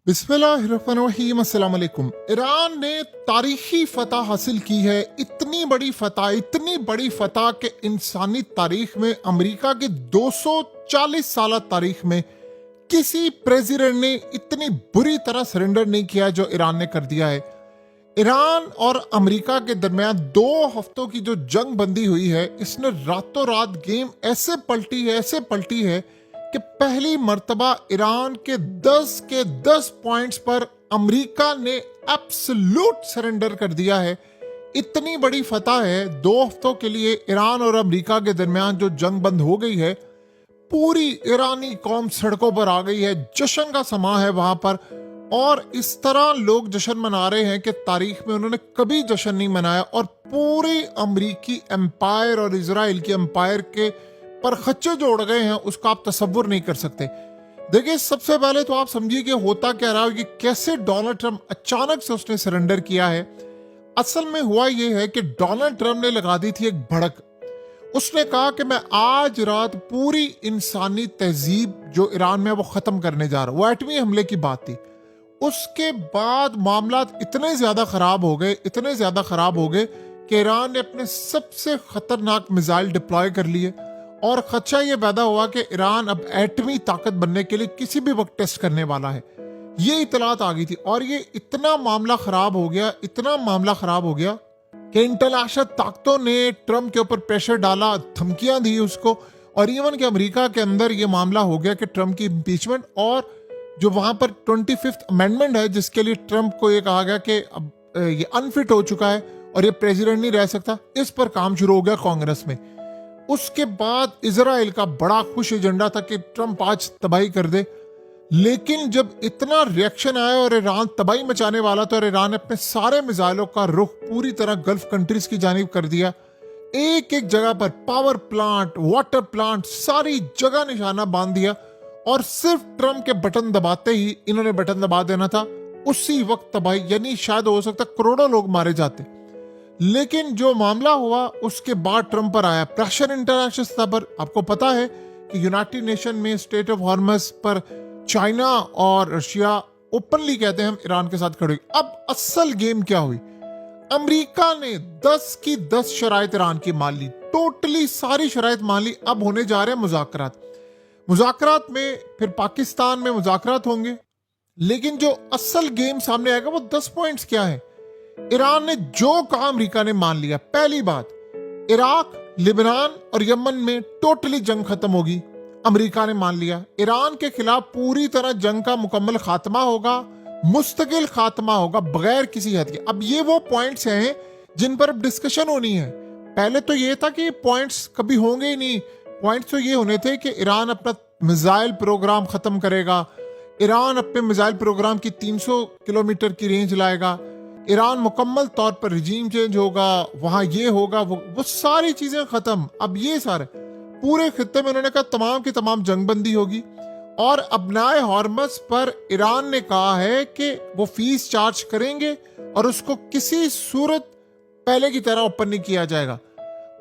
बिस्मिल्लाहिर्रहमानिर्रहीम, अस्सलाम वालेकुम। ईरान ने तारीखी फतह हासिल की है। इतनी बड़ी फतह कि इंसानी तारीख में, अमेरिका की 240 साल तारीख में किसी प्रेसिडेंट ने इतनी बुरी तरह सरेंडर नहीं किया जो ईरान ने कर दिया है। ईरान और अमेरिका के दरमियान 2 हफ्तों की जो जंग बंदी हुई है, इसने रातों रात गेम ऐसे पलटी है कि पहली मर्तबा ईरान के 10 पॉइंट्स पर अमेरिका ने एब्सोल्यूट सरेंडर कर दिया है। इतनी बड़ी फतह है। 2 हफ्तों के लिए ईरान और अमेरिका के दरमियान जो जंग बंद हो गई है, पूरी ईरानी कौम सड़कों पर आ गई है। जश्न का समा है वहां पर, और इस तरह लोग जश्न मना रहे हैं कि तारीख में उन्होंने कभी जश्न नहीं मनाया। और पूरी अमेरिकी एम्पायर और इजराइल के एम्पायर के पर खच्चे जोड़ गए हैं, उसका आप तसव्वुर नहीं कर सकते। देखिए, सबसे पहले तो आप समझिए कि होता क्या रहा है कि कैसे डोनाल्ड ट्रंप अचानक से उसने सरेंडर किया है। असल में हुआ यह है कि डोनाल्ड ट्रंप ने लगा दी थी एक भड़क। उसने कहा कि मैं आज रात पूरी इंसानी तहजीब जो ईरान में वो खत्म करने जा रहा हूं। वो एटमी हमले की बात थी। उसके बाद मामला इतने ज्यादा खराब हो गए कि ईरान ने अपने सबसे खतरनाक मिसाइल डिप्लॉय कर लिए, और खदशा ये पैदा हुआ कि ईरान अब एटमी ताकत बनने के लिए किसी भी वक्त टेस्ट करने वाला है। ये इतलात आ गई थी, और ये इतना मामला खराब हो गया कि इंटरनेशनल ताकतों ने ट्रंप के ऊपर प्रेशर डाला, धमकियां दी उसको, और इवन कि अमेरिका के अंदर ये मामला हो गया कि ट्रंप की इम्पीचमेंट, और जो वहां पर 25th अमेंडमेंट है जिसके लिए ट्रंप को ये कहा गया कि अब ये अनफिट हो चुका है और ये प्रेसिडेंट नहीं रह सकता, इस पर काम शुरू हो गया कांग्रेस में। उसके बाद इजराइल का बड़ा खुश एजेंडा था कि ट्रंप आज तबाही कर दे, लेकिन जब इतना रिएक्शन आया और ईरान तबाही मचाने वाला था, और ईरान ने अपने सारे मिसाइलों का रुख पूरी तरह गल्फ कंट्रीज की जानिब कर दिया। एक एक जगह पर पावर प्लांट, वाटर प्लांट, सारी जगह निशाना बांध दिया, और सिर्फ ट्रंप के बटन दबाते ही, इन्होंने बटन दबा देना था, उसी वक्त तबाही, यानी शायद हो सकता करोड़ों लोग मारे जाते। लेकिन जो मामला हुआ उसके बाद ट्रंप पर आया प्रेशर इंटरनेशनल सतह पर। आपको पता है कि यूनाइटेड नेशन में स्टेट ऑफ हॉर्मस पर चाइना और रशिया ओपनली कहते हैं हम ईरान के साथ खड़े। अब असल गेम क्या हुई? अमेरिका ने 10 की 10 शराइत ईरान की मान ली, टोटली सारी शराइत मान ली। अब होने जा रहे हैं मुज़ाकरात में, फिर पाकिस्तान में मुज़ाकरात होंगे, लेकिन जो असल गेम सामने आएगा वो 10 पॉइंट्स क्या है। ईरान ने जो कहा अमेरिका ने मान लिया। पहली बात, इराक, लिबनान और यमन में टोटली जंग खत्म होगी, अमेरिका ने मान लिया। ईरान के खिलाफ पूरी तरह जंग का मुकम्मल खात्मा होगा, मुस्तकिल खात्मा होगा, बगैर किसी हद के। अब ये वो पॉइंट्स हैं जिन पर अब डिस्कशन होनी है। पहले तो ये था कि पॉइंट्स कभी होंगे ही नहीं। पॉइंट्स तो ये होने थे कि ईरान अपना मिसाइल प्रोग्राम खत्म करेगा, ईरान अपने मिसाइल प्रोग्राम की 300 किलोमीटर की रेंज लाएगा, ईरान मुकम्मल तौर पर रिजीम चेंज होगा, वहां ये होगा, वो सारी चीजें खत्म। अब ये सारे पूरे खित्ते में उन्होंने कहा तमाम की तमाम जंगबंदी होगी, और अबनाए हॉर्मस पर ईरान ने कहा है कि वो फीस चार्ज करेंगे और उसको किसी सूरत पहले की तरह ओपन नहीं किया जाएगा।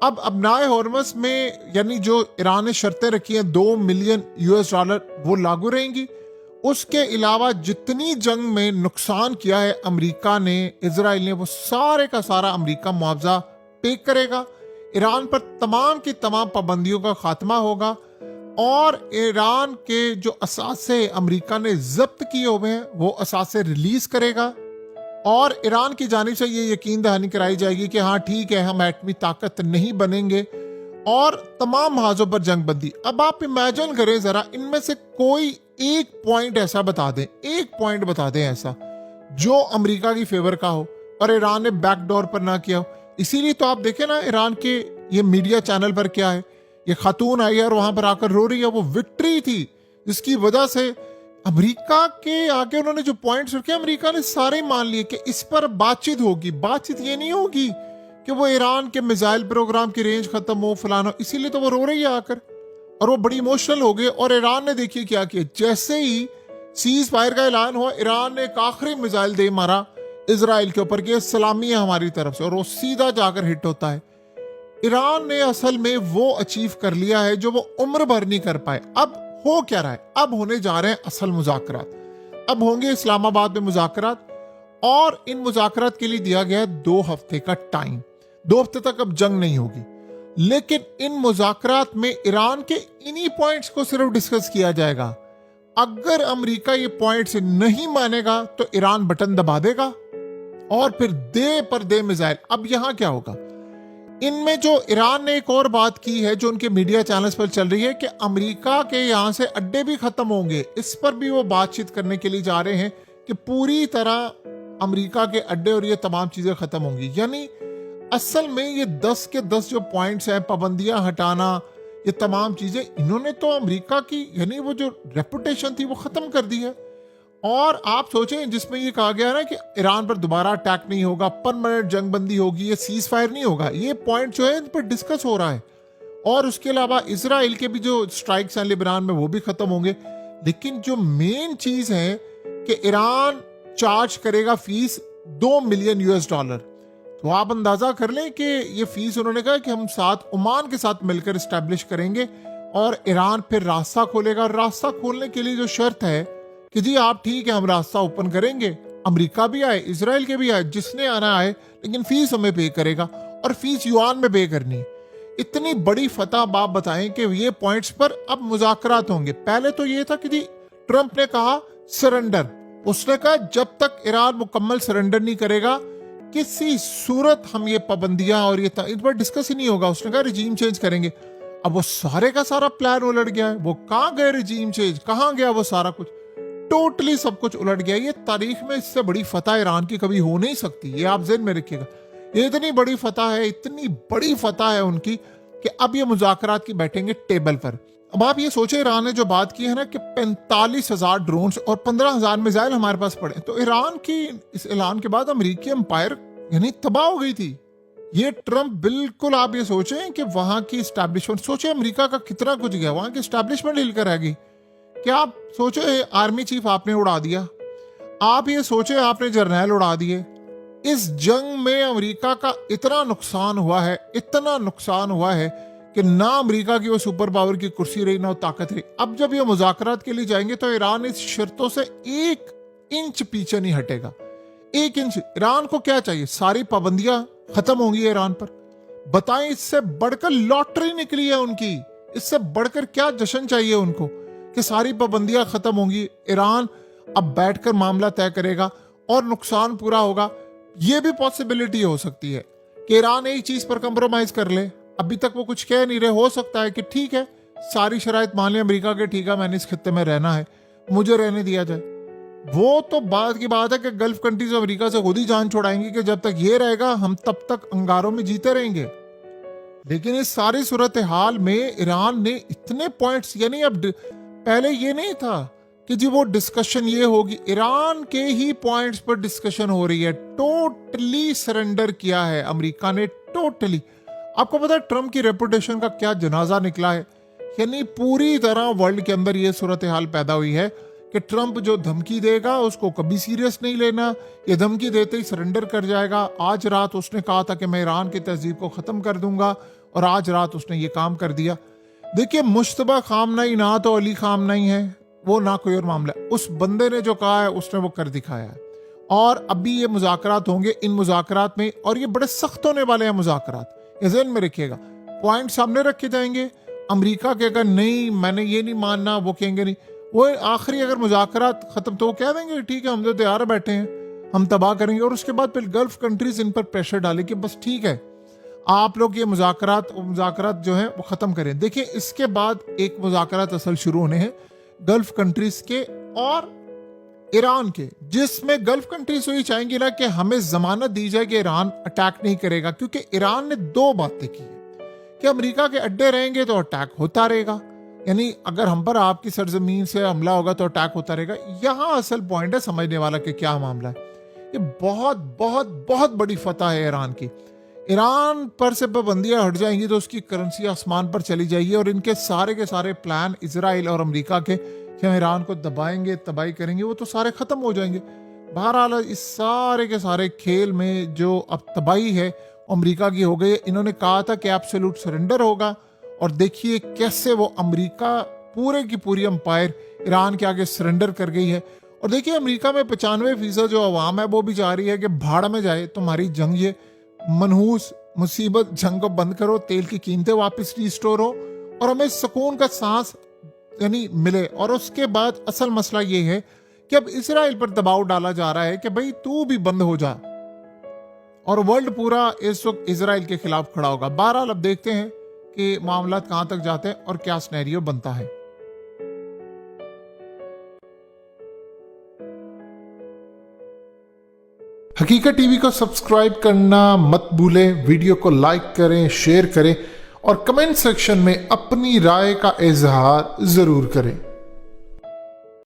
अब अबनाए हॉर्मस में, यानी जो ईरान ने शर्तें रखी हैं, $2 मिलियन वो लागू रहेंगी। उसके अलावा जितनी जंग में नुकसान किया है अमेरिका ने, इजराइल ने, वो सारे का सारा अमेरिका मुआवजा पे करेगा। ईरान पर तमाम की तमाम पाबंदियों का खात्मा होगा, और ईरान के जो असासे अमेरिका ने जब्त किए हुए हैं वो असासे रिलीज करेगा, और ईरान की जानिब से ये यकीन दहानी कराई जाएगी कि हाँ ठीक है, हम एटमी ताकत नहीं बनेंगे, और तमाम महाजों पर जंग बंदी। अब आप इमेजिन करें जरा, इनमें से कोई एक पॉइंट ऐसा बता दें ऐसा जो अमेरिका की फेवर का हो और ईरान ने बैकडोर पर ना किया हो। इसीलिए तो आप देखें ना, ईरान के ये मीडिया चैनल पर क्या है, ये खातून आई है और वहां पर आकर रो रही है। वो विक्ट्री थी जिसकी वजह से अमेरिका के आगे उन्होंने जो पॉइंट्स रखे, अमेरिका ने सारे मान लिए कि इस पर बातचीत होगी। बातचीत ये नहीं होगी कि वो ईरान के मिसाइल प्रोग्राम की रेंज खत्म हो, फलाना। इसीलिए तो वो रो रही है आकर, और वो बड़ी इमोशनल हो गए। और ईरान ने देखिए क्या किया, जैसे ही सीज फायर का ऐलान हुआ, ईरान ने एक आखिरी मिसाइल दे मारा इजराइल के ऊपर कि सलामी है हमारी तरफ से, और वो सीधा जाकर हिट होता है। ईरान ने असल में वो अचीव कर लिया है जो वो उम्र भर नहीं कर पाए। अब हो क्या रहा है? अब होने जा रहे हैं असल मुज़ाकरात। अब होंगे इस्लामाबाद में मुज़ाकरात, और इन मुज़ाकरात के लिए दिया गया है 2 हफ्ते का टाइम। 2 हफ्ते तक अब जंग नहीं होगी, लेकिन इन मुज़ाकरात में ईरान के इन्हीं पॉइंट्स को सिर्फ डिस्कस किया जाएगा। अगर अमेरिका ये पॉइंट्स नहीं मानेगा तो ईरान बटन दबा देगा और फिर दे पर दे मिसाइल। अब यहां क्या होगा, इनमें जो ईरान ने एक और बात की है जो उनके मीडिया चैनल्स पर चल रही है कि अमेरिका के यहां से अड्डे भी खत्म होंगे। इस पर भी वो बातचीत करने के लिए जा रहे हैं कि पूरी तरह अमेरिका के अड्डे और ये तमाम चीजें खत्म होंगी। यानी असल में ये 10 के 10 जो पॉइंट्स हैं, पाबंदियां हटाना, ये तमाम चीजें, इन्होंने तो अमेरिका की यानी वो जो रेपुटेशन थी वो खत्म कर दी है। और आप सोचें, जिसमें ये कहा गया ना कि ईरान पर दोबारा अटैक नहीं होगा, परमानेंट जंग बंदी होगी, ये सीज फायर नहीं होगा, ये पॉइंट जो है इन पर डिस्कस हो रहा है। और उसके अलावा इसराइल के भी जो स्ट्राइक्स हैं लिबनान में वो भी खत्म होंगे। लेकिन जो मेन चीज है कि ईरान चार्ज करेगा फीस $2 मिलियन। तो आप अंदाजा कर लें कि ये फीस उन्होंने कहा कि हम साथ ओमान के साथ मिलकर इस्टेब्लिश करेंगे और ईरान फिर रास्ता खोलेगा। और रास्ता खोलने के लिए जो शर्त है कि जी आप ठीक है, हम रास्ता ओपन करेंगे, अमेरिका भी आए, इसराइल के भी आए, जिसने आना आए, लेकिन फीस हमें पे करेगा और फीस युआन में पे करनी है। इतनी बड़ी फतह बाप बताएं कि ये पॉइंट्स पर अब मुज़ाकरात होंगे। पहले तो ये था कि जी ट्रंप ने कहा सरेंडर, उसने कहा जब तक ईरान मुकम्मल सरेंडर नहीं करेगा किसी सूरत हम ये पाबंदियां और ये इस पर डिस्कस ही नहीं होगा। उसने कहा रिजीम चेंज करेंगे। अब वो सारे का सारा प्लान उलट गया है। वो कहाँ गए रिजीम चेंज, कहाँ गया वो सारा कुछ, टोटली सब कुछ उलट गया। ये तारीख में इससे बड़ी फतह ईरान की कभी हो नहीं सकती, ये आप ज़हन में रखिएगा। ये इतनी बड़ी फतह है, इतनी बड़ी फतह है उनकी कि अब ये मुज़ाकरात की बैठेंगे टेबल पर। अब आप ये सोचे, ईरान ने जो बात की है ना कि 45,000 ड्रोन्स और 15,000 मिसाइल हमारे पास पड़े, तो ईरान की इस ऐलान के बाद अमेरिकी एम्पायर यानी तबाह हो गई थी। ये ट्रंप बिल्कुल, आप ये सोचें कि वहां की स्टैब्लिशमेंट, सोचे अमेरिका का कितना कुछ गया, वहां की स्टैब्लिशमेंट हिलकर आ गई। क्या आप सोचे आर्मी चीफ आपने उड़ा दिया, आप ये सोचे आपने जर्नैल उड़ा दिए। इस जंग में अमेरिका का इतना नुकसान हुआ है, इतना नुकसान हुआ है कि ना अमेरिका की वो सुपर पावर की कुर्सी रही, ना वो ताकत रही। अब जब ये मुज़ाकरात के लिए जाएंगे तो ईरान इस शर्तों से 1 इंच पीछे नहीं हटेगा। 1 इंच। ईरान को क्या चाहिए, सारी पाबंदियां खत्म होंगी ईरान पर। बताएं, इससे बढ़कर लॉटरी निकली है उनकी, इससे बढ़कर क्या जश्न चाहिए उनको कि सारी पाबंदियां खत्म होंगी। ईरान अब बैठकर मामला तय करेगा और नुकसान पूरा होगा। यह भी पॉसिबिलिटी हो सकती है कि ईरान एक चीज पर कंप्रोमाइज कर ले। अभी तक वो कुछ कह नहीं रहे, हो सकता है कि ठीक है सारी शराइत मान लें अमेरिका के, ठीक है मैंने इस खित्ते में रहना है, मुझे रहने दिया जाए। वो तो बात की बात है कि गल्फ कंट्रीज अमेरिका से खुद ही जान छोड़ाएंगी कि जब तक ये रहेगा हम तब तक अंगारों में जीते रहेंगे। लेकिन इस सारी सूरत हाल में ईरान ने इतने पॉइंट्स, यानी अब पहले ये नहीं था कि जी वो डिस्कशन ये होगी, ईरान के ही पॉइंट्स पर डिस्कशन हो रही है। टोटली सरेंडर किया है अमेरिका ने, टोटली। आपको पता है ट्रंप की रेपुटेशन का क्या जनाजा निकला है। यानी पूरी तरह वर्ल्ड के अंदर ये सूरत हाल पैदा हुई है कि ट्रंप जो धमकी देगा उसको कभी सीरियस नहीं लेना, ये धमकी देते ही सरेंडर कर जाएगा। आज रात उसने कहा था कि मैं ईरान की तहजीब को ख़त्म कर दूंगा और आज रात उसने ये काम कर दिया। देखिए, मुश्तबा खामनाई ना तो अली खामनाई है, वो ना कोई और मामला है। उस बंदे ने जो कहा है उसने वो कर दिखाया है। और अभी ये मुज़ाकरात होंगे, इन मुज़ाकरात में, और ये बड़े सख्त होने वाले हैं मुज़ाकरात, ये ज़हन में रखिएगा। पॉइंट सामने रखे जाएंगे। अमेरिका के अगर नहीं मैंने ये नहीं मानना, वो कहेंगे नहीं। वो आखिरी अगर मुज़ाकरात खत्म तो वो कह देंगे ठीक है हम तो तैयार बैठे हैं, हम तबाह करेंगे। और उसके बाद फिर गल्फ कंट्रीज इन पर प्रेशर डाले कि बस ठीक है आप लोग ये मुज़ाकरात जो है वो खत्म करें। देखिए, इसके बाद एक मुज़ाकरात असल शुरू होने हैं गल्फ कंट्रीज के और ईरान के, जिसमें गल्फ कंट्रीज तो ये चाहेंगी ना कि हमें जमानत दी जाए कि ईरान अटैक नहीं करेगा। क्योंकि ईरान ने 2 बातें की है कि अमेरिका के अड्डे रहेंगे तो अटैक होता रहेगा, यानी अगर हम पर आपकी सरजमीन से हमला होगा तो अटैक होता रहेगा। यहाँ असल पॉइंट है समझने वाला कि क्या मामला है। ये बहुत बहुत बहुत बड़ी फतह है ईरान की। ईरान पर से पाबंदियां हट जाएंगी तो उसकी करेंसी आसमान पर चली जाएगी और इनके सारे के सारे प्लान इसराइल और अमेरिका के कि हम ईरान को दबाएंगे, तबाही करेंगे, वो तो सारे खत्म हो जाएंगे। बहरहाल इस सारे के सारे खेल में जो अब तबाही है अमेरिका की हो गई। इन्होंने कहा था कि एब्सोल्यूट सरेंडर होगा और देखिए कैसे वो अमेरिका पूरे की पूरी एम्पायर ईरान के आगे सरेंडर कर गई है। और देखिए अमेरिका में 95% जो अवाम है वो भी चाह रही है कि भाड़ में जाए तुम्हारी जंग, ये मनहूस मुसीबत जंग को बंद करो, तेल की कीमतें वापस रिस्टोर हो और हमें सुकून का सांस यानी मिले। और उसके बाद असल मसला ये है कि अब इसराइल पर दबाव डाला जा रहा है कि भाई तू भी बंद हो जा, और वर्ल्ड पूरा इस वक्त इसराइल के खिलाफ खड़ा होगा। बहरहाल अब देखते हैं कि मामला कहां तक जाते हैं और क्या सिनेरियो बनता है। हकीकत टीवी को सब्सक्राइब करना मत भूलें, वीडियो को लाइक करें, शेयर करें और कमेंट सेक्शन में अपनी राय का इजहार जरूर करें।